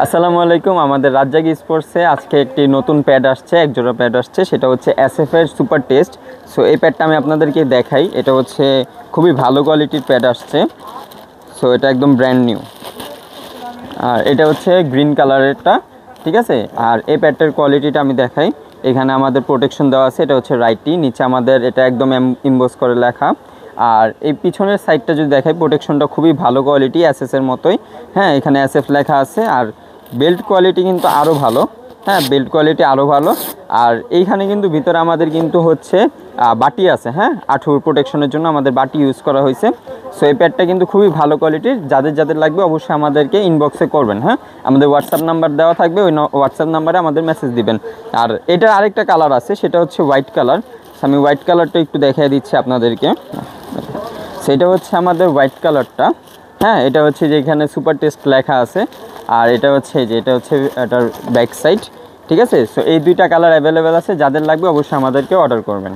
আসসালামু আলাইকুম। আমাদের রাজ্জাক স্পোর্টসে আজকে একটি নতুন প্যাড আসছে, এক জোড়া প্যাড আসছে, সেটা হচ্ছে SF এর সুপার টেস্ট। সো এই প্যাডটা আমি আপনাদেরকে দেখাই। এটা হচ্ছে খুবই ভালো কোয়ালিটির প্যাড আসছে। সো এটা একদম ব্র্যান্ড নিউ, আর এটা হচ্ছে গ্রিন কালারেরটা, ঠিক আছে। আর এই প্যাডটার কোয়ালিটিটা আমি দেখাই। এখানে আমাদের প্রোটেকশন দেওয়া আছে, এটা হচ্ছে রাইটি, নিচে আমাদের এটা একদম ইমবোস করে লেখা। আর এই পিছনের সাইডটা যদি দেখাই, প্রোটেকশনটা খুবই ভালো কোয়ালিটি, এসএসের মতোই। হ্যাঁ, এখানে SF লেখা আছে। আর বেল্ট কোয়ালিটি কিন্তু আরও ভালো। হ্যাঁ, বেল্ট কোয়ালিটি আরও ভালো। আর এইখানে কিন্তু ভিতরে আমাদের কিন্তু হচ্ছে বাটি আছে। হ্যাঁ, আঁঠুর প্রোটেকশনের জন্য আমাদের বাটি ইউজ করা হয়েছে। সো এই প্যাডটা কিন্তু খুবই ভালো কোয়ালিটির। যাদের লাগবে অবশ্যই আমাদেরকে ইনবক্সে করবেন। হ্যাঁ, আমাদের হোয়াটসঅ্যাপ নাম্বার দেওয়া থাকবে, ওই হোয়াটসঅ্যাপ নাম্বারে আমাদের মেসেজ দিবেন। আর এটার আরেকটা কালার আছে, সেটা হচ্ছে হোয়াইট কালার। আমি হোয়াইট কালারটা একটু দেখিয়ে দিচ্ছি আপনাদেরকে। সেটা হচ্ছে আমাদের হোয়াইট কালারটা। হ্যাঁ, এটা হচ্ছে যে এখানে সুপার টেস্ট লেখা আছে। আর এটা হচ্ছে যে এটা হচ্ছে এটার ব্যাক সাইড, ঠিক আছে। সো এই দুইটা কালার অ্যাভেলেবেল আছে, যাদের লাগবে অবশ্যই আমাদেরকে অর্ডার করবেন।